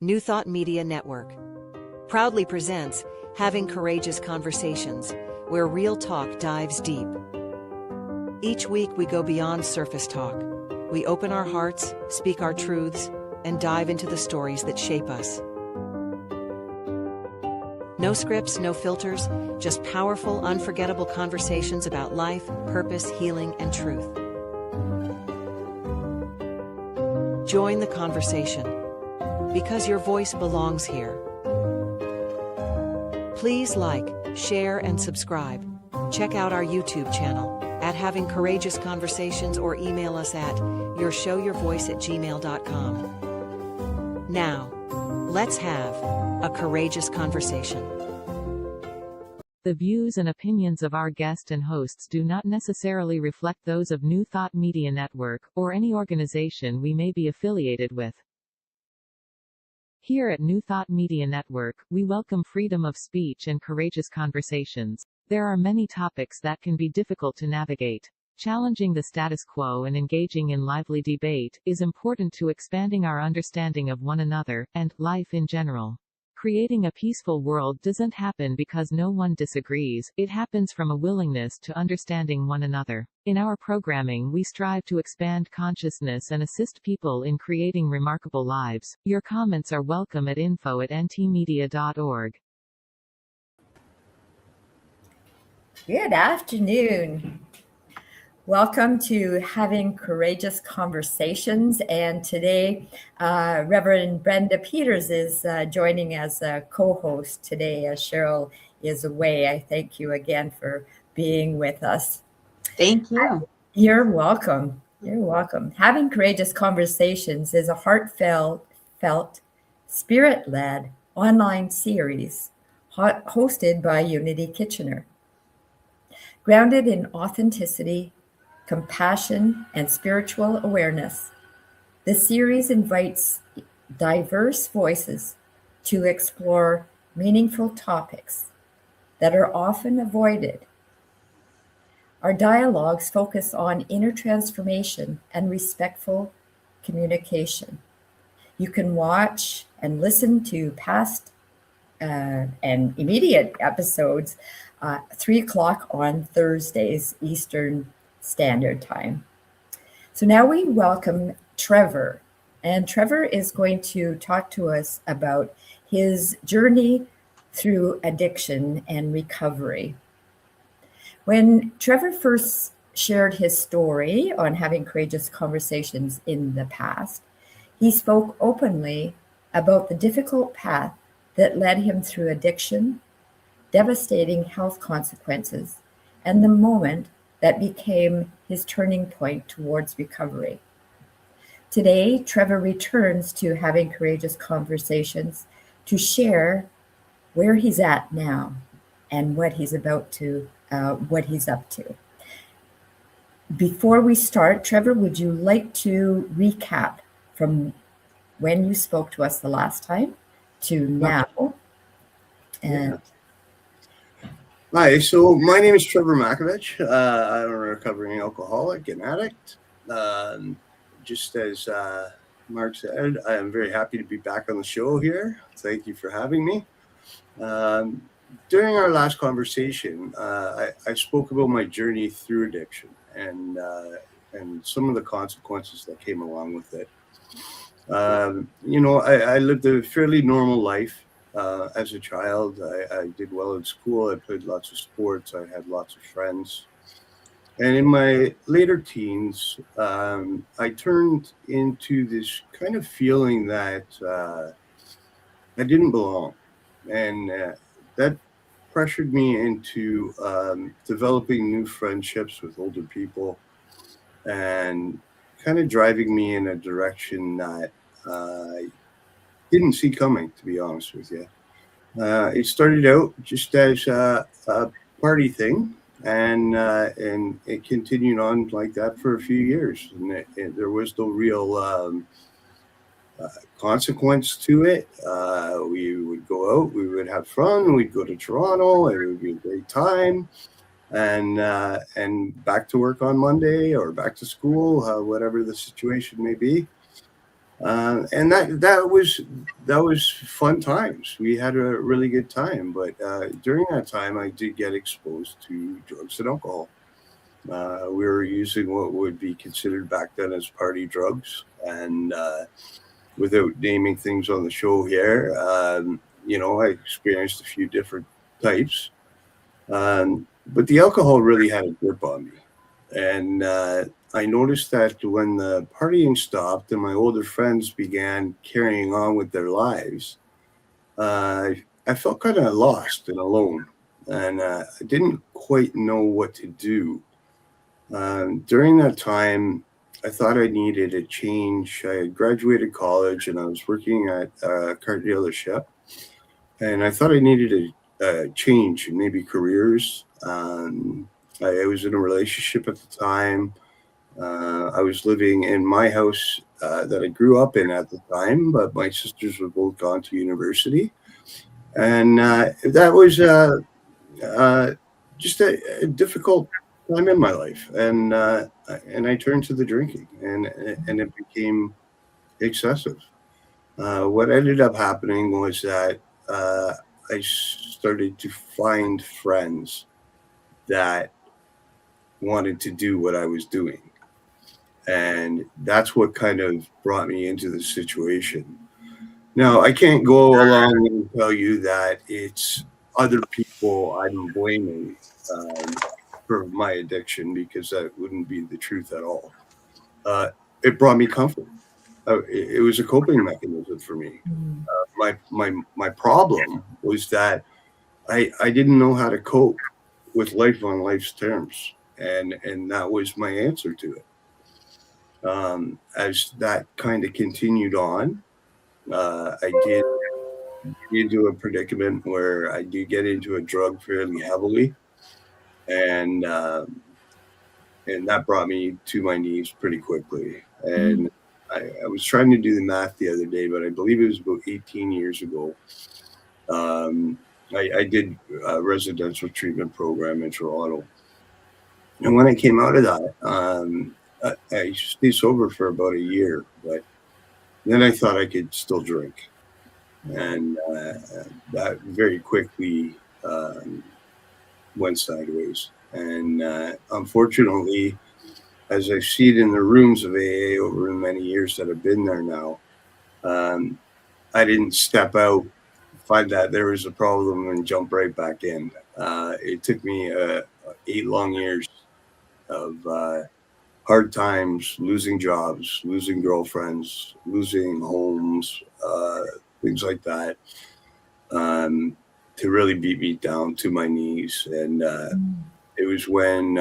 New Thought Media Network proudly presents Having Courageous Conversations, where real talk dives deep. Each week we go beyond surface talk. We open our hearts, speak our truths, and dive into the stories that shape us. No scripts, no filters, just powerful, unforgettable conversations about life, purpose, healing, and truth. Join the conversation, because your voice belongs here. Please like, share, and subscribe. Check out our YouTube channel at Having Courageous Conversations or email us at yourshowyourvoice@gmail.com. Now, let's have a courageous conversation. The views and opinions of our guest and hosts do not necessarily reflect those of New Thought Media Network, or any organization we may be affiliated with. Here at New Thought Media Network, we welcome freedom of speech and courageous conversations. There are many topics that can be difficult to navigate. Challenging the status quo and engaging in lively debate is important to expanding our understanding of one another, and life in general. Creating a peaceful world doesn't happen because no one disagrees, it happens from a willingness to understanding one another. In our programming, we strive to expand consciousness and assist people in creating remarkable lives. Your comments are welcome at info@ntmedia.org. Good afternoon. Welcome to Having Courageous Conversations. And today, Reverend Brenda Peters is joining as a co-host today as Cheryl is away. I thank you again for being with us. Thank you. You're welcome. You're welcome. Having Courageous Conversations is a heartfelt, spirit-led online series hosted by Unity Kitchener. Grounded in authenticity, compassion, and spiritual awareness, the series invites diverse voices to explore meaningful topics that are often avoided. Our dialogues focus on inner transformation and respectful communication. You can watch and listen to past and immediate episodes 3 o'clock on Thursdays, Eastern Standard Time. So now we welcome Trevor. And Trevor is going to talk to us about his journey through addiction and recovery. When Trevor first shared his story on Having Courageous Conversations in the past, he spoke openly about the difficult path that led him through addiction, devastating health consequences, and the moment that became his turning point towards recovery. Today, Trevor returns to Having Courageous Conversations to share where he's at now and what he's up to. Before we start, Trevor, would you like to recap from when you spoke to us the last time to now? And Hi, so my name is Trevor Matkovich. I'm a recovering alcoholic and addict. Just as Mark said, I am very happy to be back on the show here. Thank you for having me. During our last conversation, I spoke about my journey through addiction and some of the consequences that came along with it. I lived a fairly normal life. As a child, I did well in school. I played lots of sports. I had lots of friends. And in my later teens, I turned into this kind of feeling that I didn't belong. And that pressured me into developing new friendships with older people and kind of driving me in a direction that didn't see coming, to be honest with you. It started out just as a party thing, and it continued on like that for a few years. And there was no real consequence to it. We would go out, we would have fun, we'd go to Toronto, it would be a great time, and back to work on Monday or back to school, whatever the situation may be. And that was fun times. We had a really good time. But during that time, I did get exposed to drugs and alcohol. We were using what would be considered back then as party drugs, and without naming things on the show here, I experienced a few different types. But the alcohol really had a grip on me. And I noticed that when the partying stopped and my older friends began carrying on with their lives, I felt kind of lost and alone. And I didn't quite know what to do. During that time, I thought I needed a change. I had graduated college and I was working at a car dealership. And I thought I needed a change, maybe careers. I was in a relationship at the time. I was living in my house that I grew up in at the time, but my sisters were both gone to university. And that was just a difficult time in my life. And I turned to the drinking, and it became excessive. What ended up happening was that I started to find friends that wanted to do what I was doing. And that's what kind of brought me into the situation. Now, I can't go along and tell you that it's other people I'm blaming for my addiction, because that wouldn't be the truth at all. It brought me comfort. It was a coping mechanism for me. My problem was that I didn't know how to cope with life on life's terms, and that was my answer to it. As that kind of continued on, I did get into a predicament where I did get into a drug fairly heavily, and that brought me to my knees pretty quickly. And I was trying to do the math the other day, but I believe it was about 18 years ago. I did a residential treatment program in Toronto. And when I came out of that, I stayed sober for about a year, but then I thought I could still drink. And that very quickly went sideways. And unfortunately, as I've seen in the rooms of AA over the many years that I've been there now, I didn't step out, find that there was a problem, and jump right back in. It took me 8 long years of hard times, losing jobs, losing girlfriends, losing homes, things like that, to really beat me down to my knees. And it was when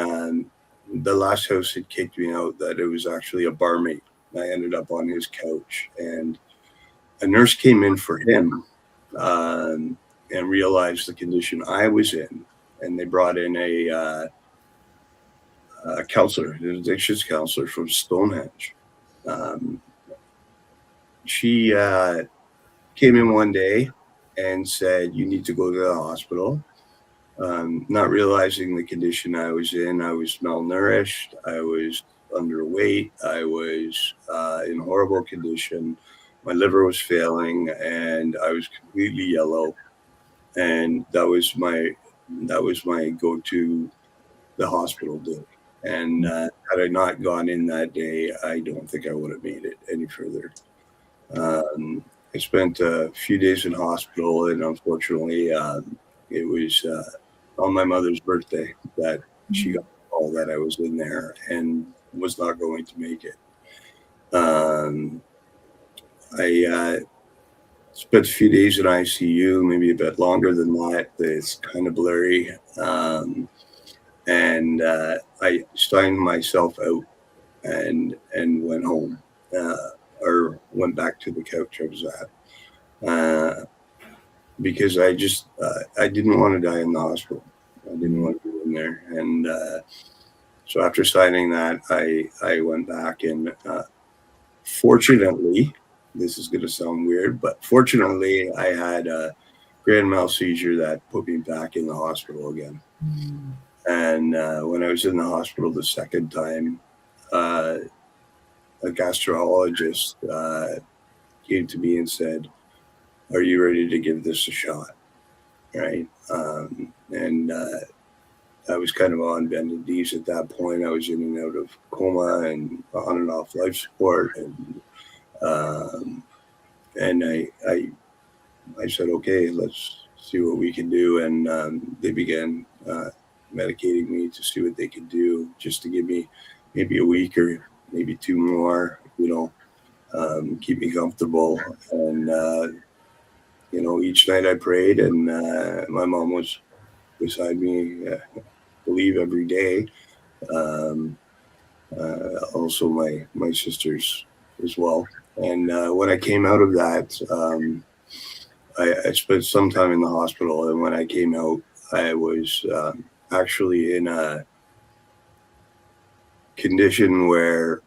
the last house had kicked me out that it was actually a barmate. I ended up on his couch, and a nurse came in for him and realized the condition I was in. And they brought in a counselor, an addictions counselor from Stonehenge. She came in one day and said, "You need to go to the hospital." Not realizing the condition I was in. I was malnourished. I was underweight. I was in horrible condition. My liver was failing, and I was completely yellow. And that was my go-to the hospital day. And had I not gone in that day, I don't think I would have made it any further. I spent a few days in hospital, and unfortunately, it was on my mother's birthday that she got the call that I was in there and was not going to make it. I spent a few days in ICU, maybe a bit longer than that. It's kind of blurry. And I signed myself out and went home, or went back to the couch I was at, because I just I didn't want to die in the hospital. I didn't want to go in there. And so after signing that, I went back, and fortunately, this is going to sound weird, but fortunately, I had a grand mal seizure that put me back in the hospital again. And when I was in the hospital the second time, a gastrologist came to me and said, "Are you ready to give this a shot?" Right. And I was kind of on bended knees at that point. I was in and out of coma and on and off life support, um, and I said, "Okay, let's see what we can do." And they began medicating me to see what they could do, just to give me maybe a week or maybe two more, keep me comfortable. And each night I prayed, and my mom was beside me, I believe, every day. Um, Also, my sisters as well. And when I came out of that, I spent some time in the hospital. And when I came out, I was actually in a condition where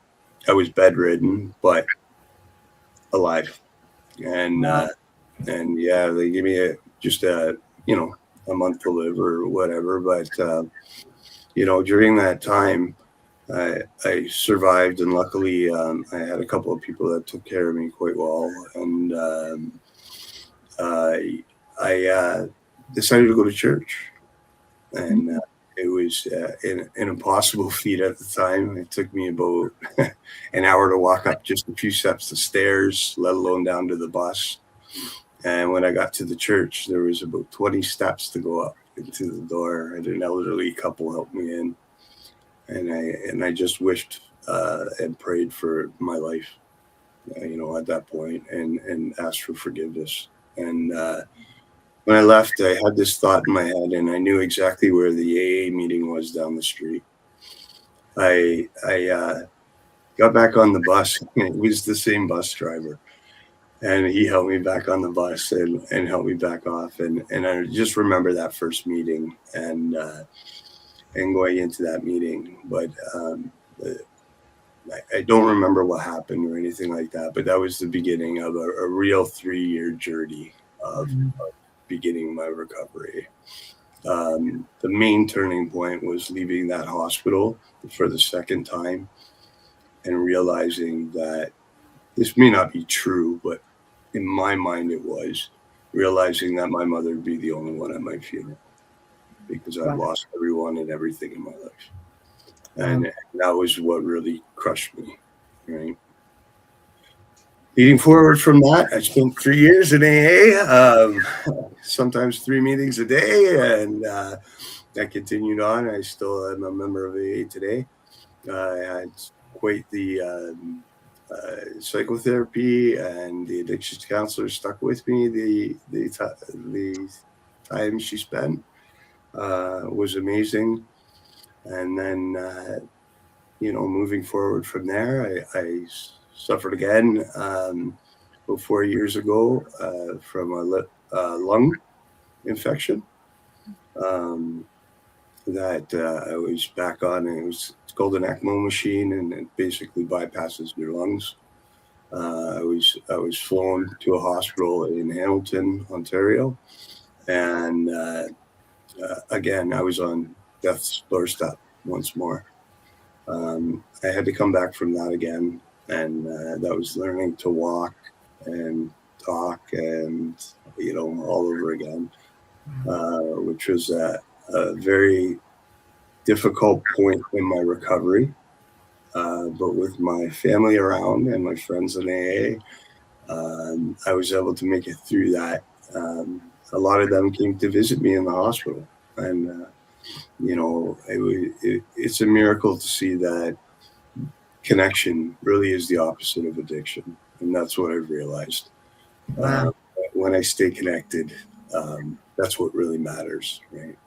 I was bedridden but alive. And Wow. and yeah, they gave me just a month to live or whatever. But during that time, I survived, and luckily I had a couple of people that took care of me quite well. And I decided to go to church, and it was an impossible feat at the time. It took me about an hour to walk up just a few steps of stairs, let alone down to the bus. And when I got to the church, there was about 20 steps to go up into the door, and an elderly couple helped me in. And I just wished and prayed for my life, at that point, and asked for forgiveness. And when I left, I had this thought in my head, and I knew exactly where the AA meeting was down the street. I got back on the bus, and it was the same bus driver. And he helped me back on the bus and helped me back off. And I just remember that first meeting and going into that meeting. But I don't remember what happened or anything like that. But that was the beginning of a real 3-year journey of beginning my recovery. The main turning point was leaving that hospital for the second time and realizing that this may not be true, but in my mind it was, realizing that my mother would be the only one at my funeral because I've lost everyone and everything in my life. And that was what really crushed me, right? Leading forward from that, I spent 3 years in AA, sometimes 3 meetings a day, and that continued on. I still am a member of AA today. I had quite the psychotherapy, and the addictions counselor stuck with me. The time she spent was amazing. And then, moving forward from there, I suffered again about 4 years ago from a lung infection that I was back on. It's called an ECMO machine, and it basically bypasses your lungs. I was flown to a hospital in Hamilton, Ontario, and again I was on death's doorstep once more. I had to come back from that again, and that was learning to walk and talk and all over again, which was a very difficult point in my recovery. But with my family around and my friends in AA, I was able to make it through that. A lot of them came to visit me in the hospital, and it's a miracle to see that connection really is the opposite of addiction, and that's what I've realized. Wow. When I stay connected, that's what really matters, right?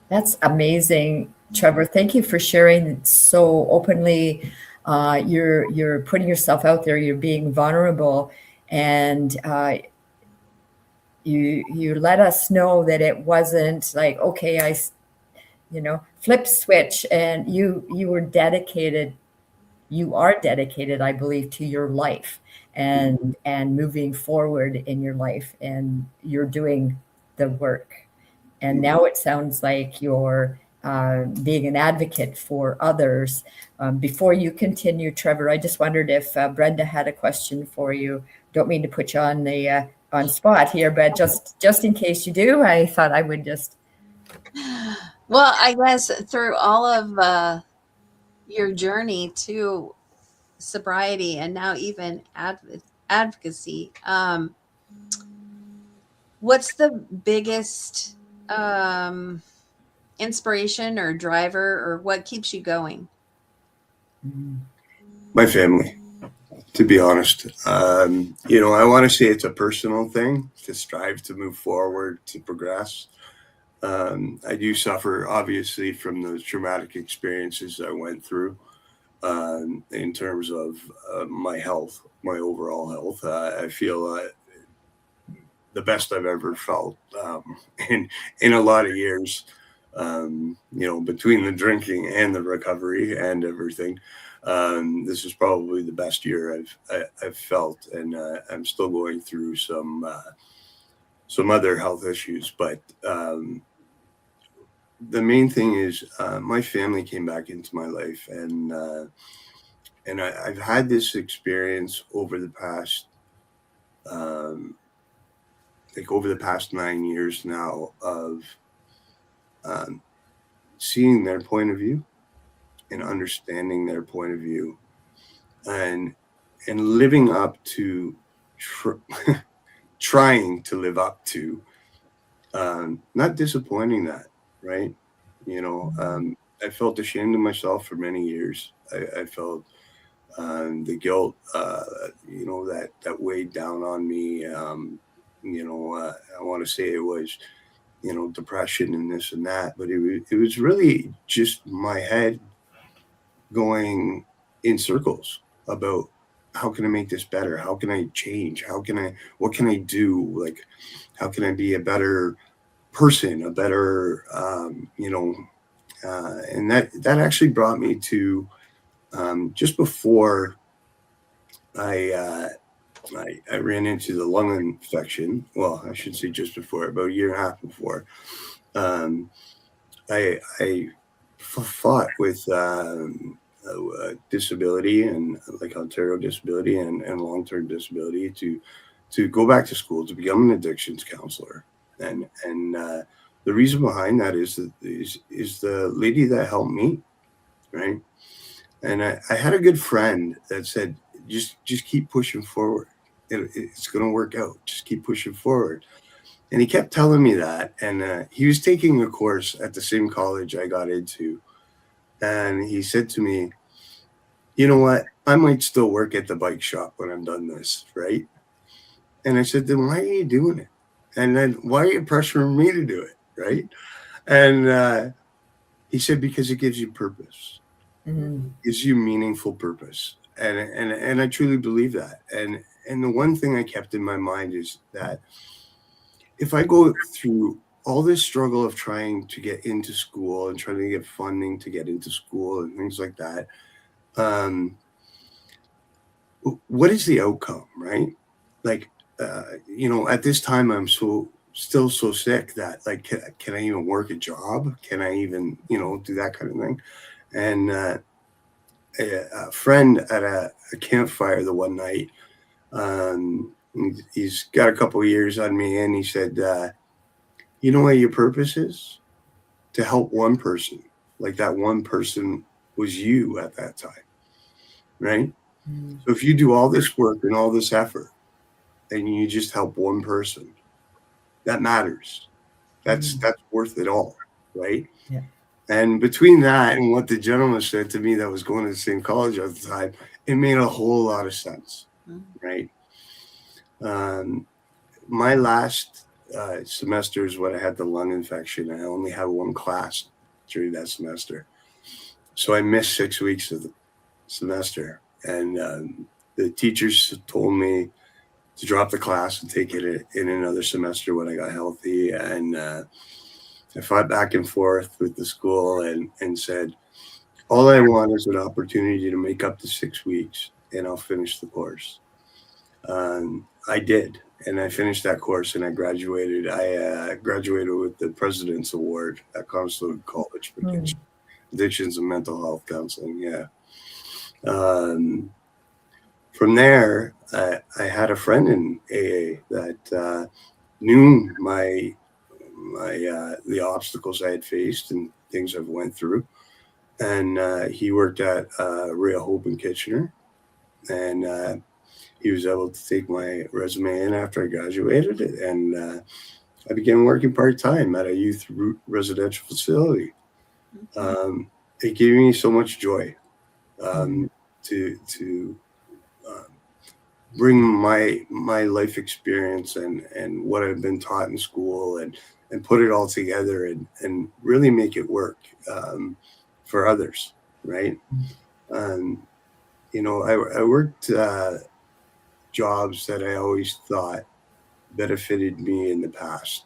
That's amazing, Trevor. Thank you for sharing so openly. You're putting yourself out there. You're being vulnerable, and you let us know that it wasn't like, okay, I flip switch, and you were dedicated. You are dedicated, I believe, to your life and moving forward in your life, and you're doing the work. And now it sounds like you're being an advocate for others. Before you continue, Trevor, I just wondered if Brenda had a question for you. Don't mean to put you on the on spot here, but just in case you do, I thought I would just. Well, I guess through all of your journey to sobriety and now even advocacy, what's the biggest inspiration or driver, or what keeps you going? My family, to be honest. I want to say it's a personal thing to strive to move forward, to progress. I do suffer, obviously, from the traumatic experiences I went through in terms of my health, my overall health. I feel the best I've ever felt in a lot of years, between the drinking and the recovery and everything. This is probably the best year I've felt, and I'm still going through some other health issues, but the main thing is my family came back into my life, and I've had this experience over the past over the past 9 years now of seeing their point of view and understanding their point of view, and living up to trying to live up to, not disappointing that, right? I felt ashamed of myself for many years. I felt the guilt, that weighed down on me. I want to say it was, depression and this and that, but it was really just my head going in circles about how can I make this better? How can I change? What can I do? Like, how can I be a better person, a better, and that actually brought me to just before I ran into the lung infection. Well, I should say just before, about a year and a half before. I fought with disability, and like Ontario disability and long-term disability, to go back to school to become an addictions counselor. And the reason behind that is the lady that helped me, right? And I had a good friend that said, just keep pushing forward. It's going to work out. Just keep pushing forward. And he kept telling me that. And he was taking a course at the same college I got into. And he said to me, you know what? I might still work at the bike shop when I'm done this, right? And I said, then why are you doing it? And then why are you pressuring me to do it, right? And he said, because it gives you purpose. Mm-hmm. It gives you meaningful purpose. And I truly believe that. And the one thing I kept in my mind is that if I go through all this struggle of trying to get into school and trying to get funding to get into school and things like that, what is the outcome, right? Like, at this time, I'm still so sick that, like, can I even work a job? Can I even, do that kind of thing? And a friend at a campfire the one night, he's got a couple of years on me, and he said, you know what your purpose is? To help one person. Like that one person was you at that time, right? Mm-hmm. So if you do all this work and all this effort, and you just help one person, that matters. That's worth it all, right? Yeah. And between that and what the gentleman said to me that was going to the same college at the time, it made a whole lot of sense, right? My last semester is when I had the lung infection. I only had one class during that semester. So I missed 6 weeks of the semester. And the teachers told me to drop the class and take it in another semester when I got healthy. And I fought back and forth with the school and said, all I want is an opportunity to make up to 6 weeks, and I'll finish the course. I did, and I finished that course, and I graduated. I graduated with the President's Award at Conestoga College for addictions and mental health counseling. Yeah. From there, I had a friend in AA that knew the obstacles I had faced and things I've went through, and he worked at Real Hope in Kitchener, and he was able to take my resume in after I graduated, and I began working part-time at a youth residential facility. It gave me so much joy to bring my life experience and what I've been taught in school and put it all together and really make it work for others, right? I worked jobs that I always thought benefited me in the past,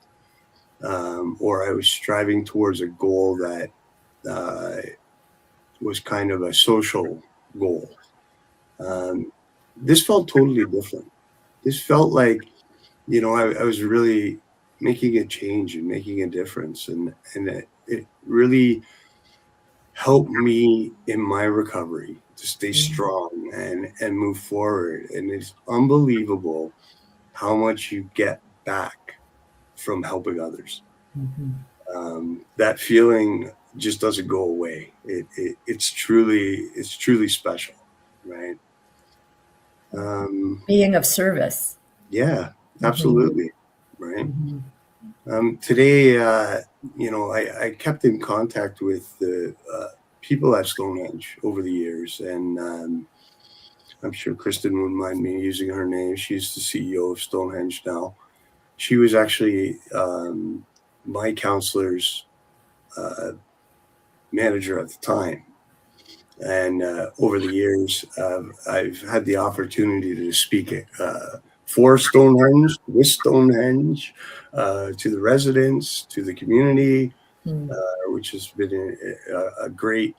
or I was striving towards a goal that was kind of a social goal. This felt totally different. This felt like, I was really making a change and making a difference, and it really helped me in my recovery to stay strong and move forward. And it's unbelievable how much you get back from helping others. That feeling just doesn't go away. It's truly special, right? Being of service. Yeah, absolutely. Right. Today, I kept in contact with the people at Stonehenge over the years, and I'm sure Kristen wouldn't mind me using her name. She's the CEO of Stonehenge now. She was actually my counselor's manager at the time. And over the years, I've had the opportunity to speak for Stonehenge, with Stonehenge, to the residents, to the community, which has been a great,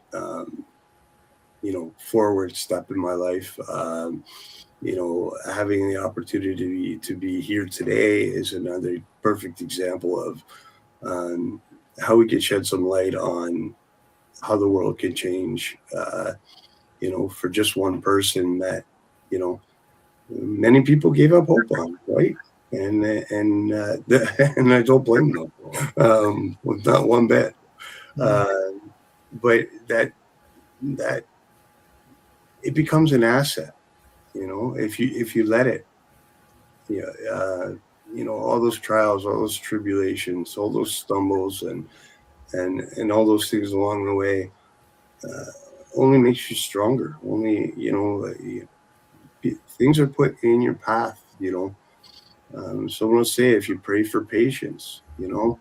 forward step in my life. Having the opportunity to be here today is another perfect example of how we can shed some light on how the world can change, for just one person that, many people gave up hope on, right? And I don't blame them, not one bit. But that it becomes an asset, if you let it. All those trials, all those tribulations, all those stumbles, and all those things along the way only makes you stronger. Only, things are put in your path, Someone will say, if you pray for patience, you're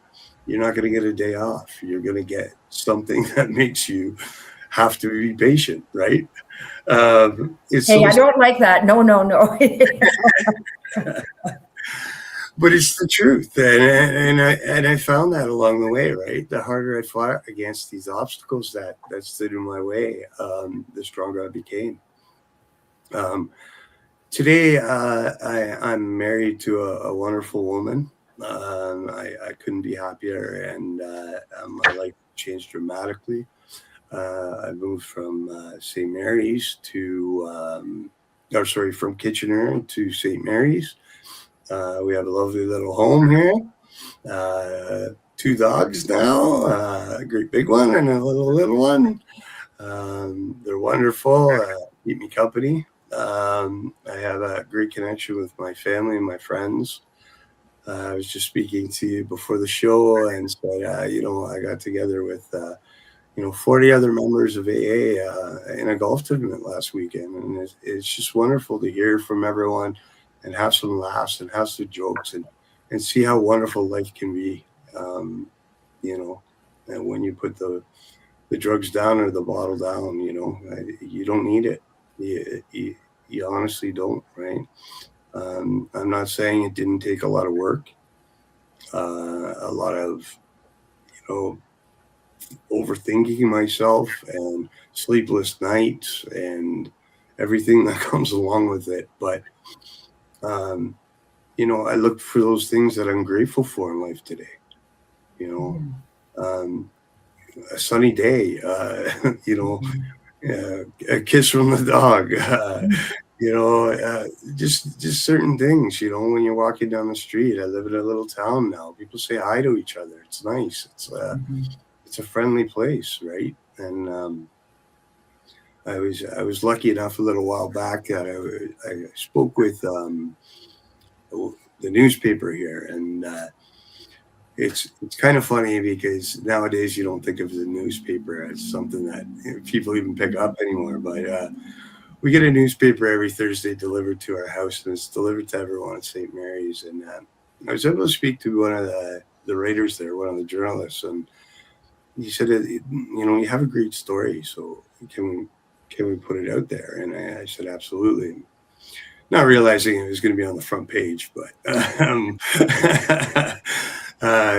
not going to get a day off. You're going to get something that makes you have to be patient, right? I don't like that. No. But it's the truth, and I found that along the way, right? The harder I fought against these obstacles that stood in my way, the stronger I became. Today, I'm married to a wonderful woman. I couldn't be happier, and my life changed dramatically. I moved from St. Mary's from Kitchener to St. Mary's. We have a lovely little home here. 2 dogs now, a great big one and a little one. They're wonderful, keep me company. I have a great connection with my family and my friends. I was just speaking to you before the show and said, I got together with 40 other members of AA in a golf tournament last weekend. And it's just wonderful to hear from everyone and have some laughs and have some jokes and see how wonderful life can be, and when you put the drugs down or the bottle down, you don't need it. You honestly don't, right? I'm not saying it didn't take a lot of work, a lot of, overthinking myself and sleepless nights and everything that comes along with it. But I look for those things that I'm grateful for in life today. A sunny day, a kiss from the dog, just certain things, when you're walking down the street. I live in a little town now. People say hi to each other. It's nice. It's a friendly place, right? And I was lucky enough a little while back that I spoke with the newspaper here, and it's kind of funny because nowadays you don't think of the newspaper as something that people even pick up anymore. But we get a newspaper every Thursday delivered to our house, and it's delivered to everyone at St. Mary's. And I was able to speak to one of the writers there, one of the journalists, and he said, you have a great story, so can we put it out there? And I said, absolutely. Not realizing it was going to be on the front page, but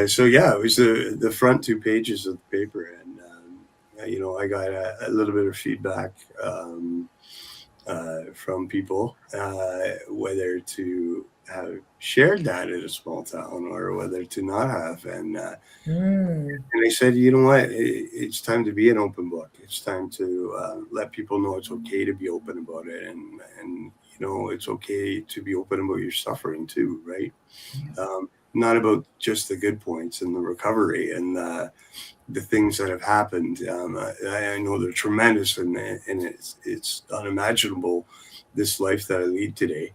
so yeah, it was the front 2 pages of the paper, and I got a little bit of feedback from people, whether to have shared that in a small town or whether to not have, and they said, you know what, it's time to be an open book. It's time to let people know it's okay to be open about it, and it's okay to be open about your suffering too, right? Not about just the good points and the recovery and the things that have happened. I know they're tremendous, and it's unimaginable, this life that I lead today,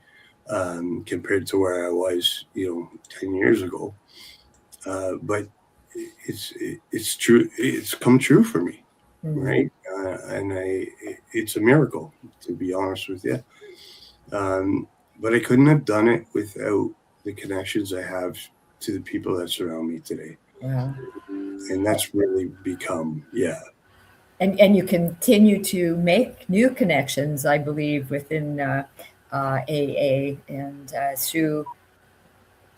compared to where I was, 10 years ago. But it's true. It's come true for me, right? And it's a miracle, to be honest with you. But I couldn't have done it without the connections I have to the people that surround me today. Wow. And that's really become, And you continue to make new connections, I believe, within AA, and through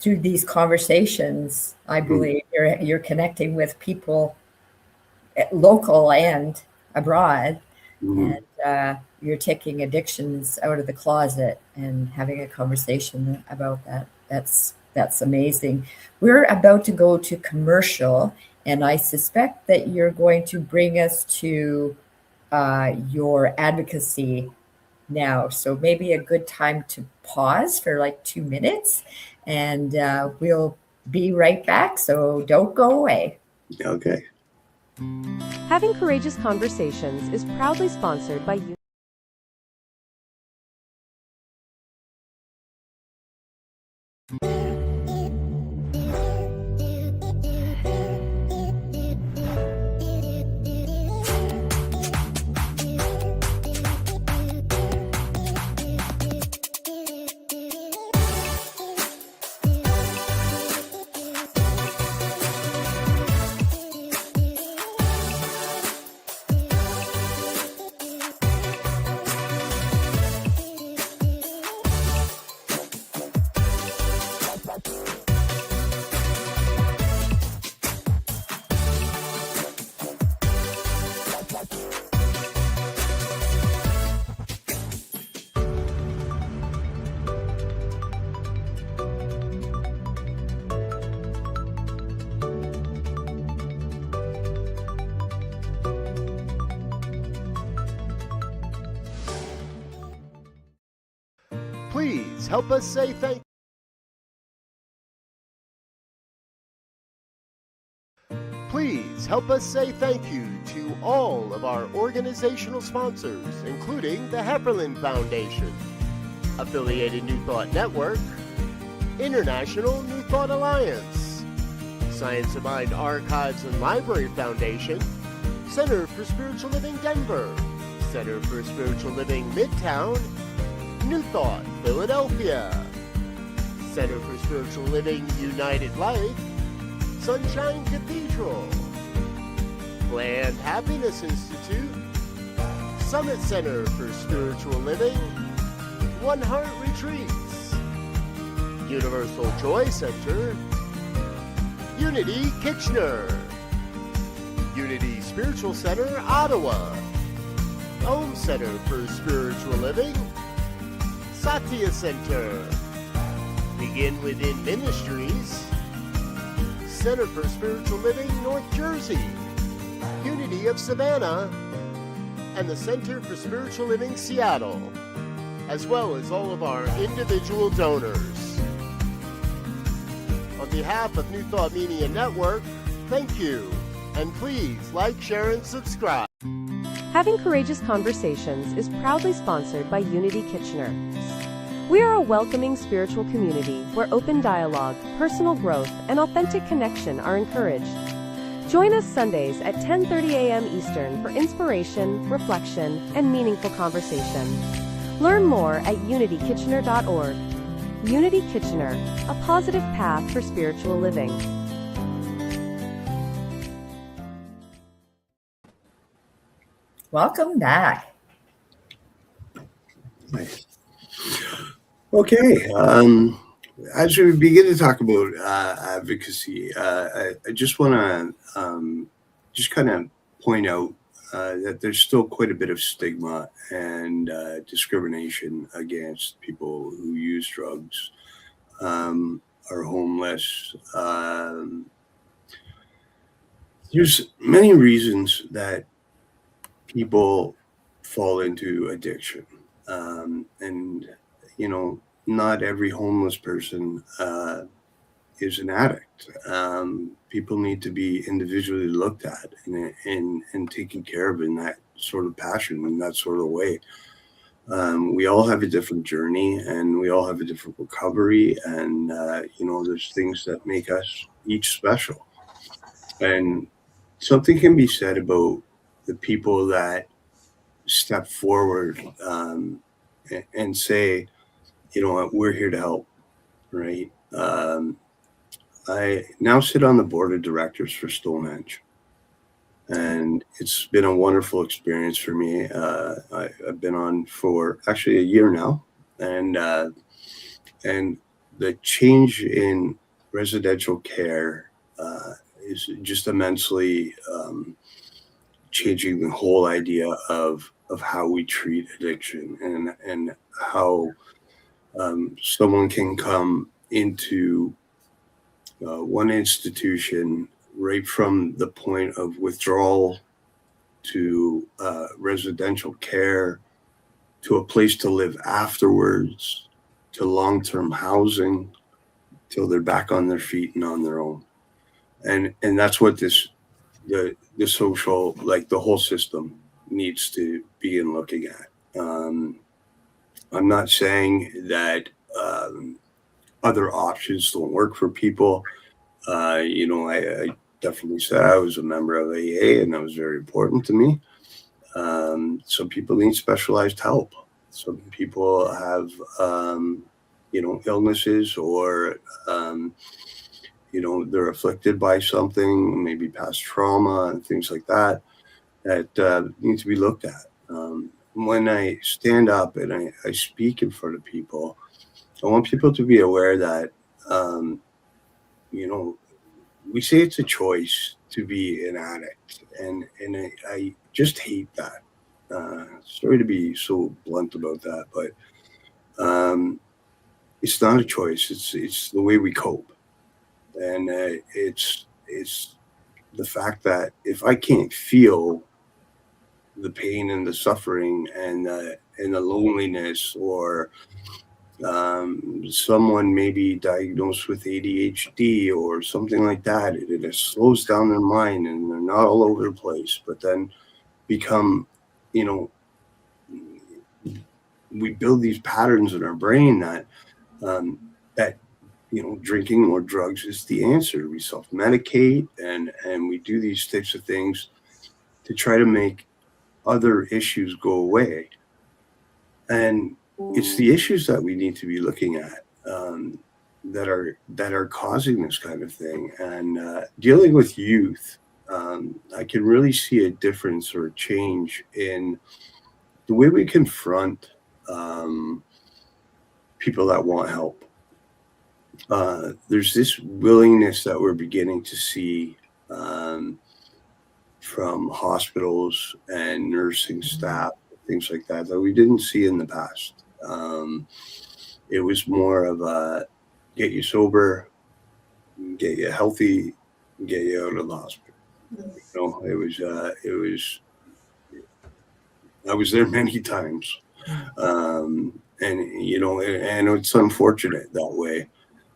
these conversations, I believe you're connecting with people local and abroad, and you're taking addictions out of the closet and having a conversation about that. That's amazing. We're about to go to commercial, and I suspect that you're going to bring us to your advocacy now. So maybe a good time to pause for like 2 minutes, and we'll be right back. So don't go away. Okay. Having Courageous Conversations is proudly sponsored by you. Please help us say thank you. Please help us say thank you to all of our organizational sponsors, including the Hefferland Foundation, Affiliated New Thought Network, International New Thought Alliance, Science of Mind Archives and Library Foundation, Center for Spiritual Living Denver, Center for Spiritual Living Midtown, New Thought Philadelphia, Center for Spiritual Living United Life, Sunshine Cathedral, Planned Happiness Institute, Summit Center for Spiritual Living, One Heart Retreats, Universal Joy Center, Unity Kitchener, Unity Spiritual Center Ottawa, Home Center for Spiritual Living, Satya Center, Begin Within Ministries, Center for Spiritual Living, North Jersey, Unity of Savannah, and the Center for Spiritual Living, Seattle, as well as all of our individual donors. On behalf of New Thought Media Network, thank you, and please like, share, and subscribe. Having Courageous Conversations is proudly sponsored by Unity Kitchener. We are a welcoming spiritual community where open dialogue, personal growth, and authentic connection are encouraged. Join us Sundays at 10:30 a.m. Eastern for inspiration, reflection, and meaningful conversation. Learn more at unitykitchener.org. Unity Kitchener, a positive path for spiritual living. Welcome back. Nice. Okay. As we begin to talk about advocacy, I just want to just kind of point out that there's still quite a bit of stigma and discrimination against people who use drugs, are homeless. There's many reasons that people fall into addiction. And, you know, not every homeless person is an addict. People need to be individually looked at and taken care of in that sort of passion, in that sort of way. We all have a different journey and we all have a different recovery. And, you know, there's things that make us each special. And something can be said about the people that step forward and say, you know what, we're here to help, right? I now sit on the board of directors for Stonehenge, and it's been a wonderful experience for me. I've been on for actually a year now, and the change in residential care is just immensely changing the whole idea of how we treat addiction and how someone can come into one institution right from the point of withdrawal to residential care to a place to live afterwards to long-term housing till they're back on their feet and on their own. And that's what the social, like the whole system needs to begin looking at. I'm not saying that other options don't work for people. You know, I definitely said I was a member of AA and that was very important to me. Some people need specialized help. Some people have, you know, illnesses or, you know, they're afflicted by something, maybe past trauma and things like that, that need to be looked at. When I stand up and I speak in front of people, I want people to be aware that, you know, we say it's a choice to be an addict, and I just hate that. Sorry to be so blunt about that, but it's not a choice. It's the way we cope, and it's the fact that if I can't feel the pain and the suffering and the loneliness, or someone may be diagnosed with ADHD or something like that, it slows down their mind and they're not all over the place, but then become, you know, we build these patterns in our brain that you know, drinking more drugs is the answer. We self-medicate and we do these types of things to try to make other issues go away. And it's the issues that we need to be looking at that are causing this kind of thing. And dealing with youth, I can really see a difference or a change in the way we confront people that want help. There's this willingness that we're beginning to see from hospitals and nursing staff, things like that we didn't see in the past. It was more of a, get you sober, get you healthy, get you out of the hospital. It was. I was there many times, and it's unfortunate that way.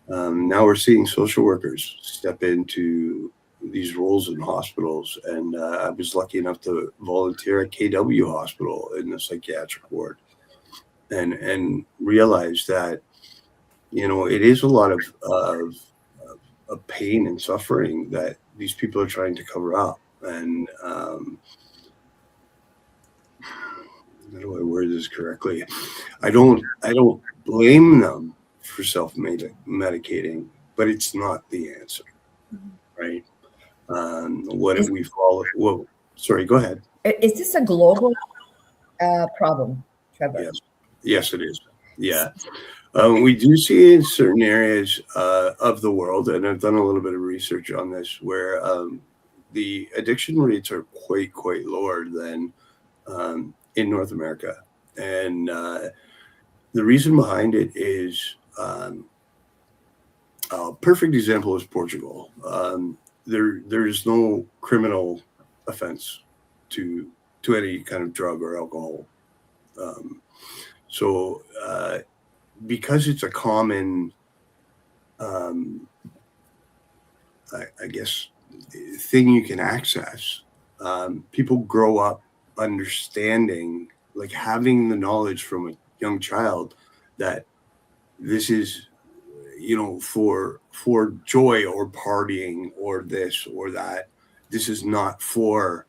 Now we're seeing social workers step into these roles in hospitals, and I was lucky enough to volunteer at KW Hospital in the psychiatric ward, and realize that it is a lot of pain and suffering that these people are trying to cover up, and how do I word this correctly? I don't blame them for self-medicating, but it's not the answer, right? What if we follow? Well, sorry, go ahead. Is this a global problem, Trevor? Yes, it is. Yeah. We do see in certain areas of the world, and I've done a little bit of research on this, where the addiction rates are quite lower than in North America. And the reason behind it is a perfect example is Portugal. There's no criminal offense to any kind of drug or alcohol. So because it's a common, I guess, thing you can access, people grow up understanding, like having the knowledge from a young child that this is, for joy or partying or this or that. This is not for,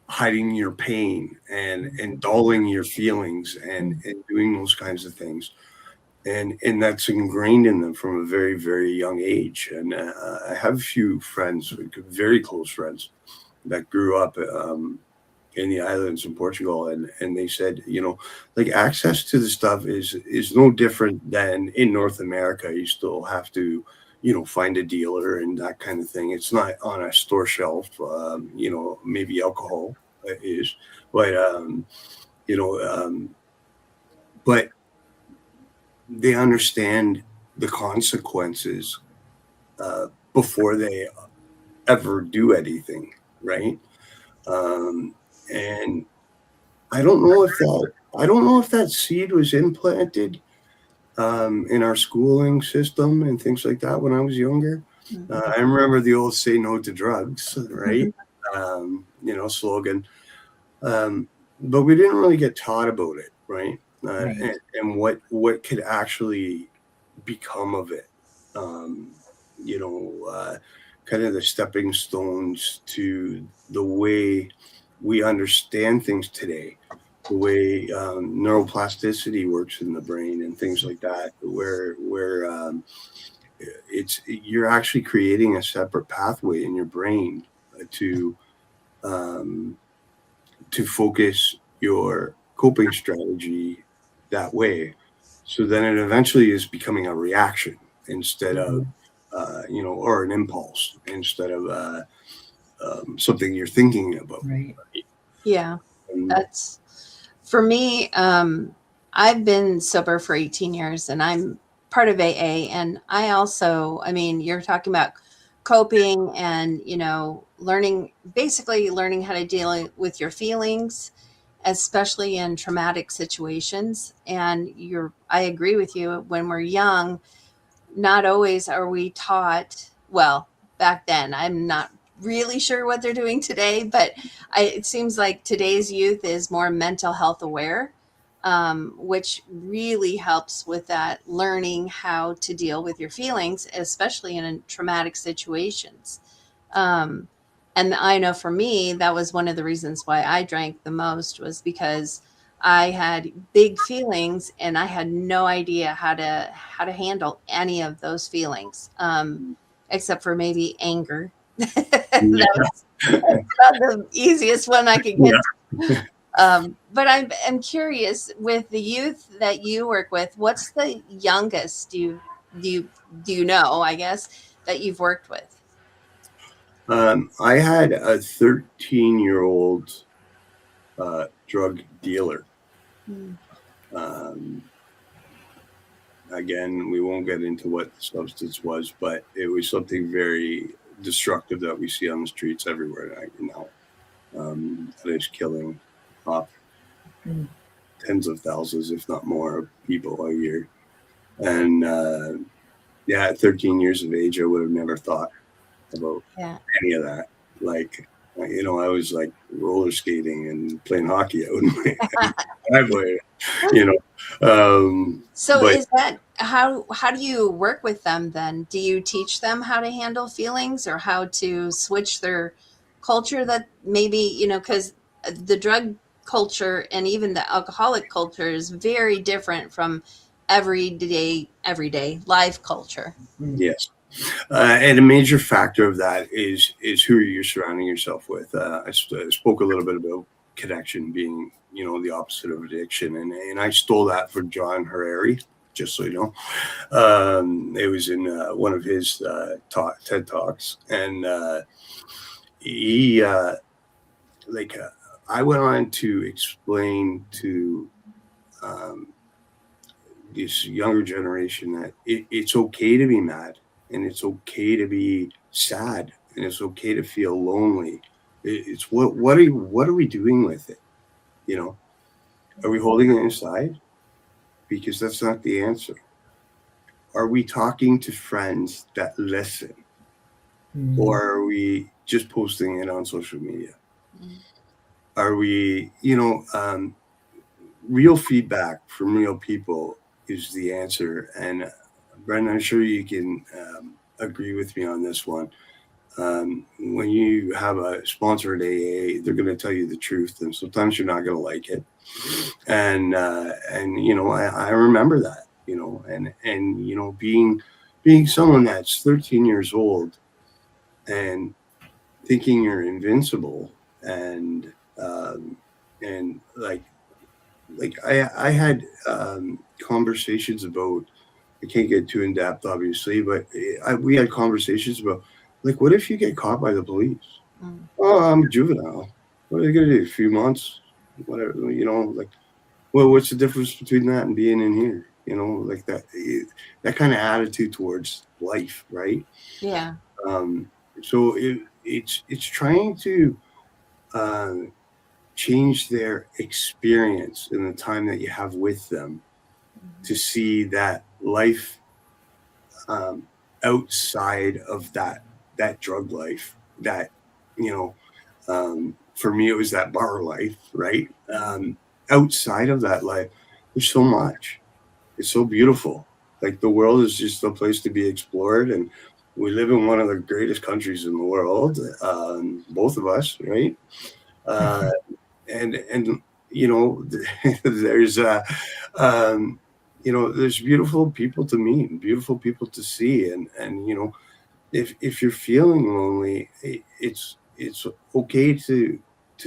hiding your pain and dulling your feelings and doing those kinds of things. And that's ingrained in them from a very, very young age. And I have a few friends, very close friends, that grew up in the islands in Portugal, and they said, like access to the stuff is no different than in North America. You still have to, find a dealer and that kind of thing. It's not on a store shelf. Maybe alcohol is, but but they understand the consequences before they ever do anything, right? And I don't know if that seed was implanted in our schooling system and things like that when I was younger. I remember the old "say no to drugs," right? Slogan. But we didn't really get taught about it, right? Right. And what could actually become of it. Kind of the stepping stones to the way we understand things today, the way neuroplasticity works in the brain and things like that, where you're actually creating a separate pathway in your brain to focus your coping strategy that way. So then it eventually is becoming a reaction instead of, or an impulse instead of something you're thinking about. Right. Yeah, that's for me. I've been sober for 18 years and I'm part of AA. And you're talking about coping and, basically learning how to deal with your feelings, especially in traumatic situations. And I agree with you. When we're young, not always are we taught, well, back then, I'm not really sure what they're doing today, but it seems like today's youth is more mental health aware, which really helps with that learning how to deal with your feelings, especially in traumatic situations. And I know for me, that was one of the reasons why I drank the most, was because I had big feelings and I had no idea how to handle any of those feelings, except for maybe anger. That's not the easiest one I could get to. But I'm curious, with the youth that you work with, what's the youngest do you know, I guess, that you've worked with? I had a 13-year-old drug dealer. again, we won't get into what the substance was, but it was something very destructive that we see on the streets everywhere now. That is killing off Mm. tens of thousands, if not more, of people a year. And yeah, at 13 years of age, I would have never thought about Yeah. any of that. Like, I was like roller skating and playing hockey out in my driveway, you know. So But is that how do you work with them then? Do you teach them how to handle feelings or how to switch their culture that maybe, because the drug culture and even the alcoholic culture is very different from everyday life culture. yes, and a major factor of that is who you're surrounding yourself with. I spoke a little bit about connection being, the opposite of addiction, and I stole that from John Harari. Just so you know, it was in one of his TED talks, and he I went on to explain to um, this younger generation that it's okay to be mad, and it's okay to be sad, and it's okay to feel lonely. It's what are we doing with it? Are we holding it inside? Because that's not the answer. Are we talking to friends that listen, or are we just posting it on social media? Are we, real feedback from real people is the answer. And Brendan, I'm sure you can agree with me on this one. When you have a sponsored AA, they're going to tell you the truth, and sometimes you're not going to like it. And I remember that, and being someone that's 13 years old and thinking you're invincible, and like I had conversations about. I can't get too in depth, obviously, but we had conversations about, like, what if you get caught by the police? Oh, I'm a juvenile. What are they going to do? A few months, whatever. Like, well, what's the difference between that and being in here? Like that kind of attitude towards life, right? Yeah. So it's trying to change their experience in the time that you have with them, to see that life outside of that drug life, that for me it was that bar life, right? Outside of that life, there's so much. It's so beautiful. Like, the world is just a place to be explored, and we live in one of the greatest countries in the world, both of us, right? And there's there's beautiful people to meet, beautiful people to see, and if you're feeling lonely, it's okay to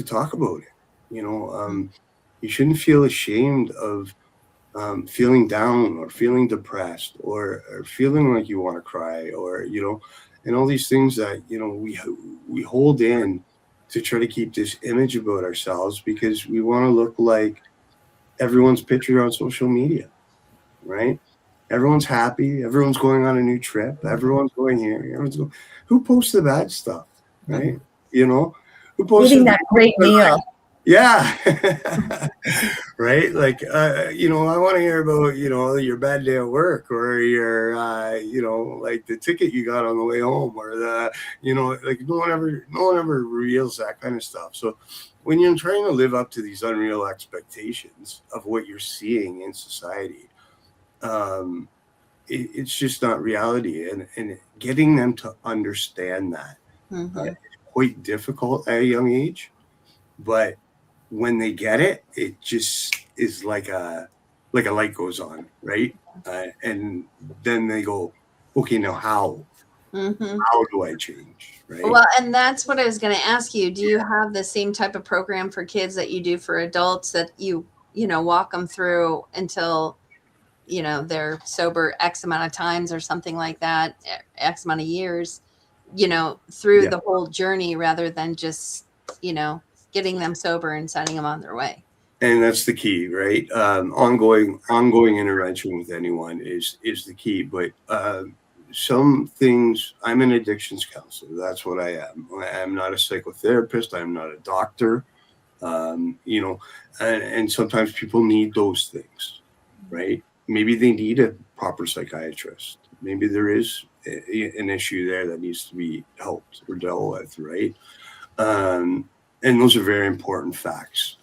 talk about it. You shouldn't feel ashamed of feeling down, or feeling depressed, or feeling like you want to cry, or and all these things that we hold in to try to keep this image about ourselves, because we want to look like everyone's picture on social media, right? Everyone's happy. Everyone's going on a new trip. Everyone's going here. Everyone's going. Who posts the bad stuff, right? Who posts Eating that great meal. Yeah. Right. Like, I want to hear about, your bad day at work, or your, like the ticket you got on the way home, or like no one ever reveals that kind of stuff. So when you're trying to live up to these unreal expectations of what you're seeing in society, it's just not reality. And getting them to understand that is quite difficult at a young age. But when they get it, it just is like a light goes on, right? And then they go, okay, now how do I change, right? Well, and that's what I was going to ask you. Do you have the same type of program for kids that you do for adults, that you walk them through until they're sober X amount of times or something like that, X amount of years, through the whole journey, rather than just getting them sober and sending them on their way? And that's the key, right? Ongoing intervention with anyone is the key. But some things, I'm an addictions counselor. That's what I am. I'm not a psychotherapist. I'm not a doctor. You know, and sometimes people need those things, right? Maybe they need a proper psychiatrist. Maybe there is an issue there that needs to be helped or dealt with, right? And those are very important facts.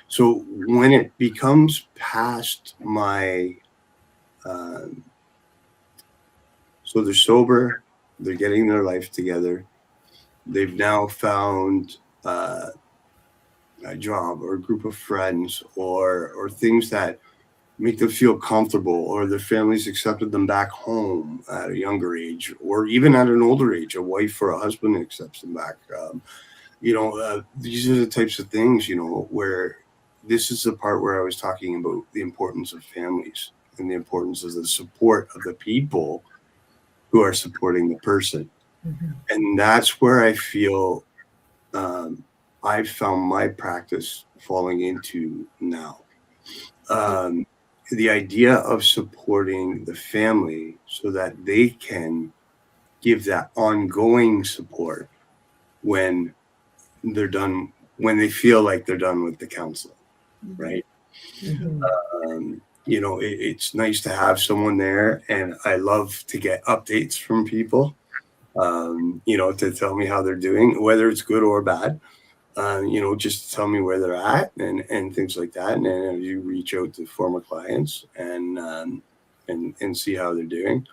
So when it becomes past my, so they're sober, they're getting their life together, they've now found a job or a group of friends or things that make them feel comfortable, or their families accepted them back home at a younger age, or even at an older age, a wife or a husband accepts them back. These are the types of things, where this is the part where I was talking about the importance of families and the importance of the support of the people who are supporting the person. Mm-hmm. And that's where I feel I've found my practice falling into now. The idea of supporting the family so that they can give that ongoing support when they're done, when they feel like they're done with the counseling, right? Mm-hmm. It's nice to have someone there, and I love to get updates from people, to tell me how they're doing, whether it's good or bad, just to tell me where they're at and things like that. And then you reach out to former clients and see how they're doing.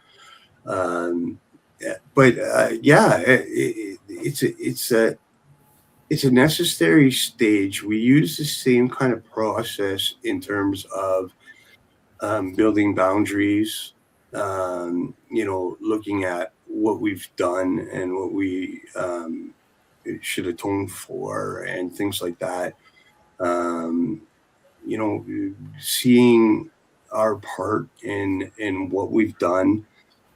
It's a necessary stage. We use the same kind of process in terms of building boundaries, looking at what we've done and what we should atone for and things like that. Seeing our part in what we've done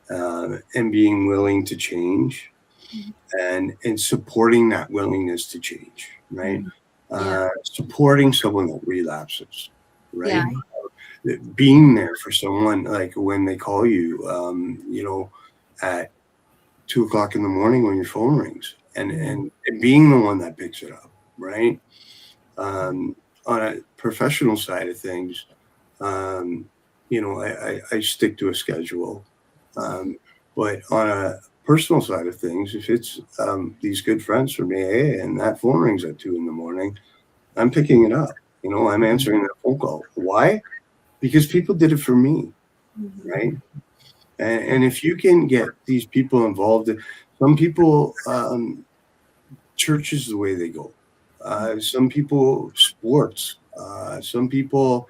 and being willing to change. And supporting that willingness to change, right? Supporting someone that relapses, right? Being there for someone, like when they call you, at 2:00 in the morning when your phone rings, and being the one that picks it up, right? On a professional side of things, I stick to a schedule, but on a personal side of things, if it's these good friends from AA and that phone rings at 2 a.m, I'm picking it up. I'm answering that phone call. Why? Because people did it for me, right? And if you can get these people involved, some people, church is the way they go. Some people, sports. Some people,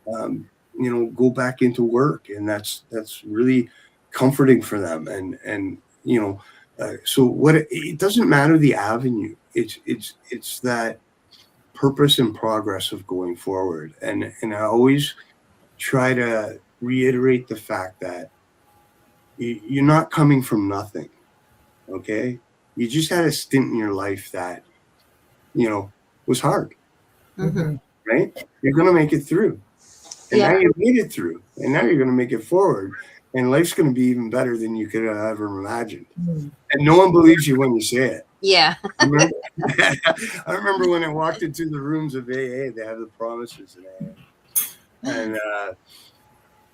go back into work, and that's really comforting for them. So what it doesn't matter the avenue. It's that purpose and progress of going forward. And I always try to reiterate the fact that you're not coming from nothing. Okay. You just had a stint in your life that, was hard, right? You're going to make it through. And now you made it through, and now you're going to make it forward, and life's going to be even better than you could have ever imagined. And no one believes you when you say it. Yeah. I remember when I walked into the rooms of AA, they have the promises in AA. And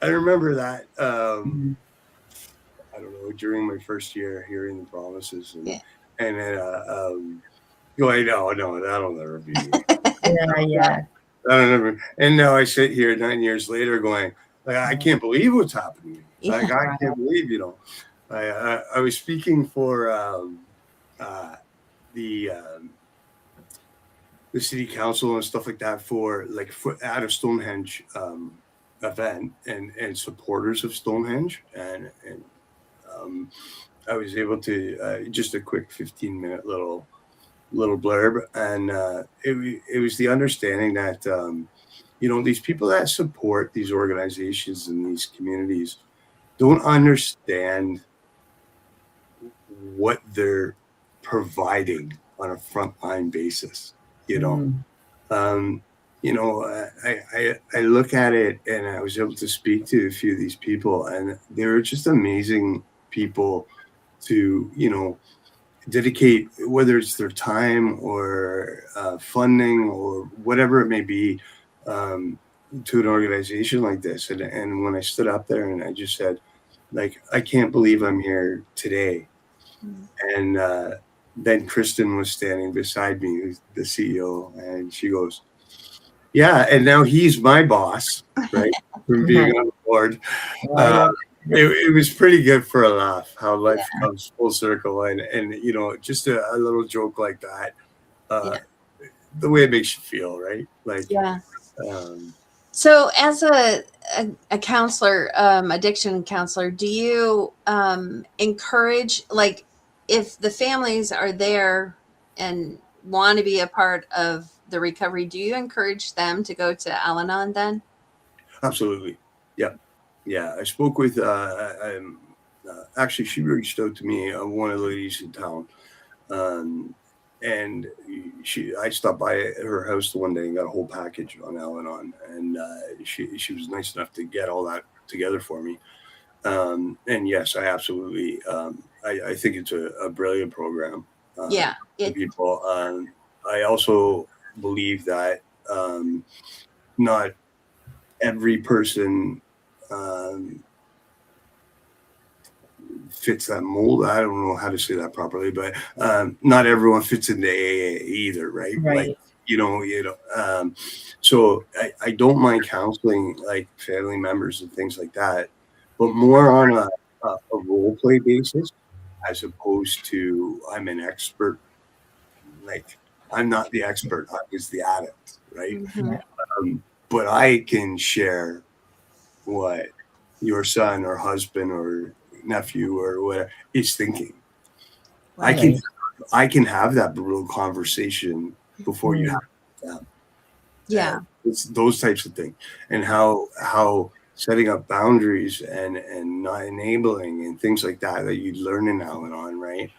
I remember that, I don't know, during my first year hearing the promises and then going, no, that'll never be. Yeah. I don't know. And now I sit here 9 years later going, like, I can't believe what's happening. Like, I can't believe, I was speaking for the city council and stuff like that for at a Stonehenge event and supporters of Stonehenge. And I was able to just a quick 15-minute little blurb, and it was the understanding that these people that support these organizations and these communities don't understand what they're providing on a frontline basis. I look at it, and I was able to speak to a few of these people, and they were just amazing people to, dedicate, whether it's their time or funding or whatever it may be, to an organization like this. And when I stood up there and I just said, like, I can't believe I'm here today. And then Kristen was standing beside me, who's the CEO, and she goes, yeah, and now he's my boss, right? From being on the board. It was pretty good for a laugh, how life comes full circle, and just a little joke like that, the way it makes you feel, right? Like, so as a counselor, addiction counselor, do you encourage, like, if the families are there and want to be a part of the recovery, do you encourage them to go to Al-Anon then? Absolutely. Yeah. I spoke with, actually, she reached out to me, one of the ladies in town. And I stopped by her house one day and got a whole package on Al-Anon, and she was nice enough to get all that together for me. And yes, I absolutely, I think it's a brilliant program. For people. I also believe that not every person fits that mold. I don't know how to say that properly, but not everyone fits into AA either, right? Like, so I don't mind counseling, like, family members and things like that, but more on a role play basis, as opposed to I'm an expert. Like, I'm not the expert, I was the addict, right? But I can share what your son or husband or nephew or whatever is thinking. Right. I can have that brutal conversation before you have them. Yeah. It's those types of things, and how setting up boundaries and not enabling and things like that you learn in Al-Anon, right?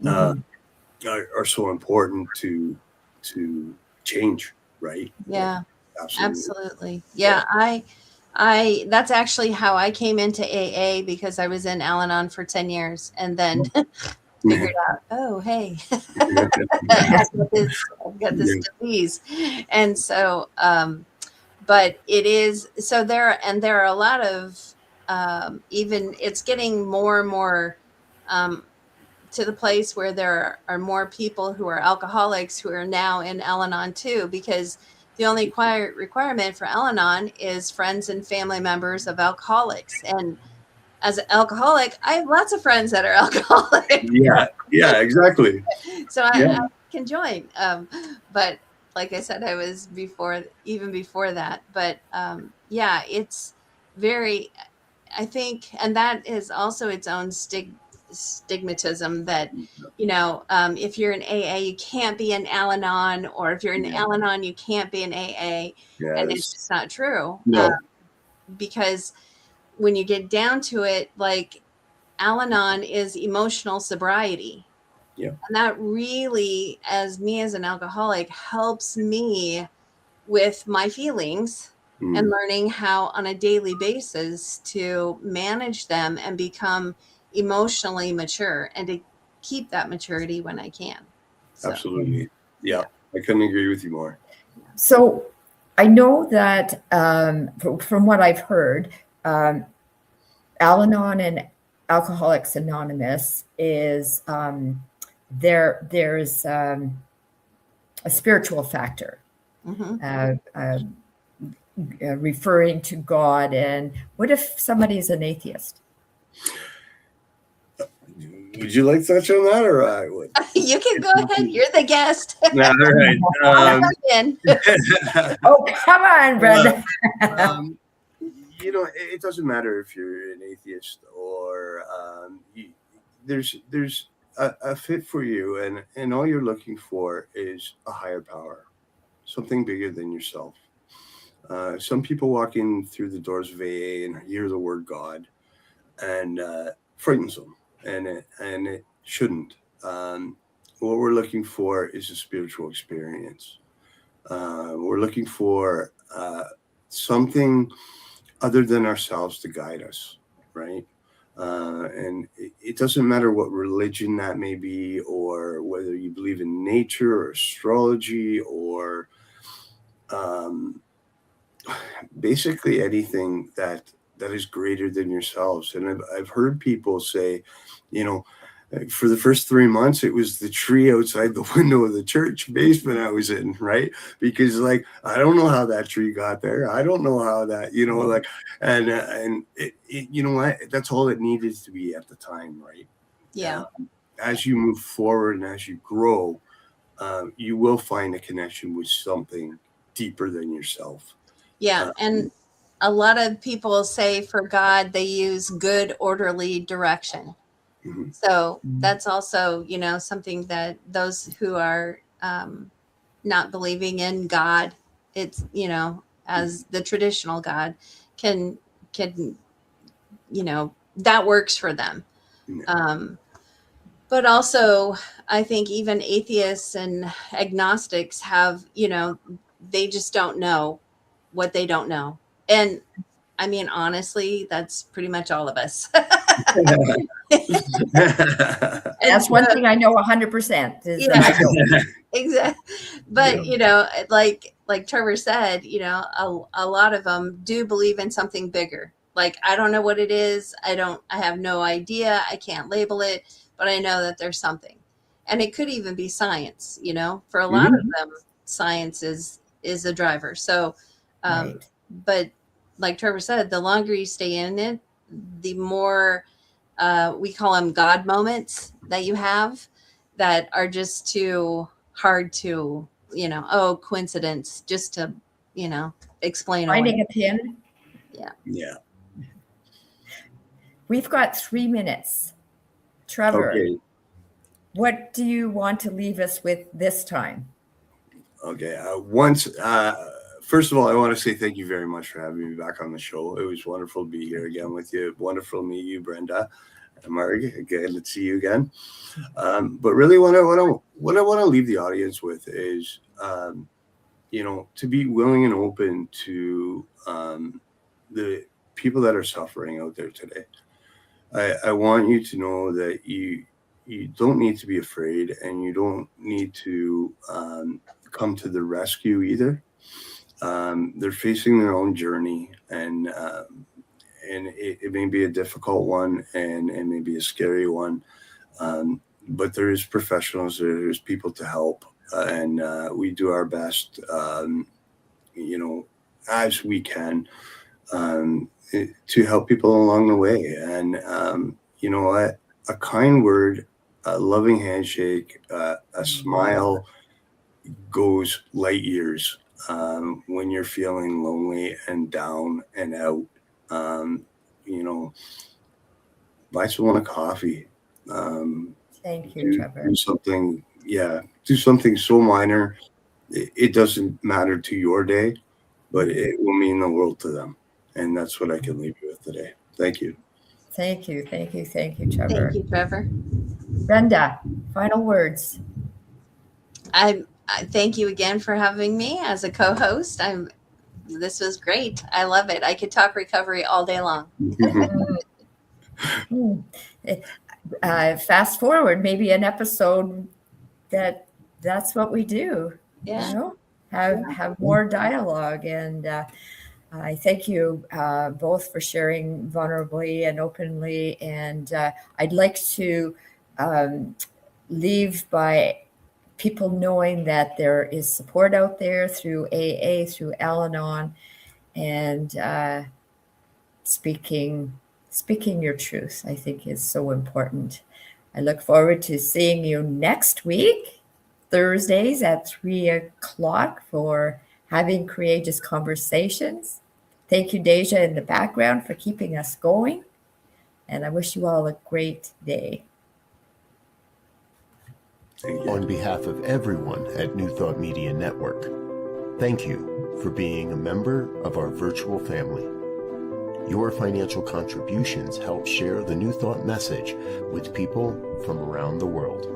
Are so important to change, right? Yeah. Absolutely. Yeah. I that's actually how I came into AA, because I was in Al-Anon for 10 years and then figured out, oh, hey, I've got this disease. And so, but it is, so there are a lot of, even it's getting more and more to the place where there are more people who are alcoholics who are now in Al-Anon too, because the only requirement for Al-Anon is friends and family members of alcoholics. And as an alcoholic, I have lots of friends that are alcoholics. Yeah, exactly. So I can join. But like I said, I was even before that. But it's very, I think, and that is also its own stigmatism, that, if you're in AA, you can't be in Al-Anon, or if you're in Al-Anon, you can't be in AA. And it's just not true. No. Because when you get down to it, like, Al-Anon is emotional sobriety. Yeah. And that really, as an alcoholic, helps me with my feelings and learning how on a daily basis to manage them and become emotionally mature, and to keep that maturity when I can. So. Absolutely. Yeah. I couldn't agree with you more. So I know that from what I've heard, Al-Anon and Alcoholics Anonymous is there's a spiritual factor, referring to God. And what if somebody's an atheist? Would you like to touch on that, or I would? You can go ahead. You're the guest. All right. Oh, come on, Brenda. It doesn't matter if you're an atheist or there's a fit for you, and all you're looking for is a higher power, something bigger than yourself. Some people walk in through the doors of AA and hear the word God, and frightens them, and it shouldn't. What we're looking for is a spiritual experience. We're looking for something other than ourselves to guide us, right? And it doesn't matter what religion that may be, or whether you believe in nature or astrology or basically anything that is greater than yourselves. And I've heard people say, you know, for the first 3 months, it was the tree outside the window of the church basement I was in, right? Because like, I don't know how that tree got there. I don't know how that, you know, like, and you know what? That's all it needed to be at the time, right? Yeah. As you move forward and as you grow, you will find a connection with something deeper than yourself. Yeah. And a lot of people say for God, they use good, orderly direction. Mm-hmm. So that's also, you know, something that those who are not believing in God, it's, you know, as the traditional God can, you know, that works for them. But also, I think even atheists and agnostics have, you know, they just don't know what they don't know. And I mean, honestly, that's pretty much all of us. That's one thing I know 100% is that I don't. Exactly. But, you know, like Trevor said, you know, a lot of them do believe in something bigger. Like, I don't know what it is. I have no idea. I can't label it, but I know that there's something. And it could even be science, you know, for a lot of them, science is a driver. So, Right. but like Trevor said, the longer you stay in it, the more, we call them God moments that you have that are just too hard to, you know, oh, coincidence, just to, you know, explain Finding away. a pin. Yeah. We've got 3 minutes. Trevor, Okay. what do you want to leave us with this time? Okay. First of all, I want to say thank you very much for having me back on the show. It was wonderful to be here again with you. Wonderful to meet you, Brenda and Marg. Again, to see you again. But really, what I want to leave the audience with is, you know, to be willing and open to the people that are suffering out there today. I want you to know that you don't need to be afraid, and you don't need to come to the rescue either. They're facing their own journey, and it may be a difficult one, and it may be a scary one. But there is professionals, there's people to help, and we do our best, you know, as we can, to help people along the way. And you know, a kind word, a loving handshake, a smile goes light years when you're feeling lonely and down and out. You know, buy someone a coffee. Thank you, Trevor. Do something so minor. It doesn't matter to your day, but it will mean the world to them. And that's what I can leave you with today. Thank you. Thank you, Trevor. Thank you, Trevor. Brenda, final words. I thank you again for having me as a co-host. This was great. I love it. I could talk recovery all day long. Fast forward, maybe an episode that's what we do. Yeah. You know, have more dialogue. And I thank you both for sharing vulnerably and openly. And I'd like to leave by people knowing that there is support out there through AA, through Al-Anon, and speaking your truth, I think, is so important. I look forward to seeing you next week, Thursdays at 3:00 for Having Courageous Conversations. Thank you, Deja, in the background, for keeping us going. And I wish you all a great day. On behalf of everyone at New Thought Media Network, thank you for being a member of our virtual family. Your financial contributions help share the New Thought message with people from around the world.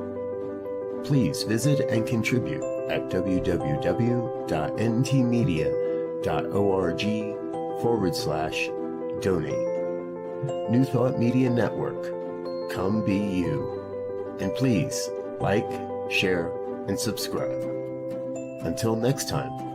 Please visit and contribute at www.ntmedia.org/donate. New Thought Media Network. Come be you. And please like, share, and subscribe. Until next time.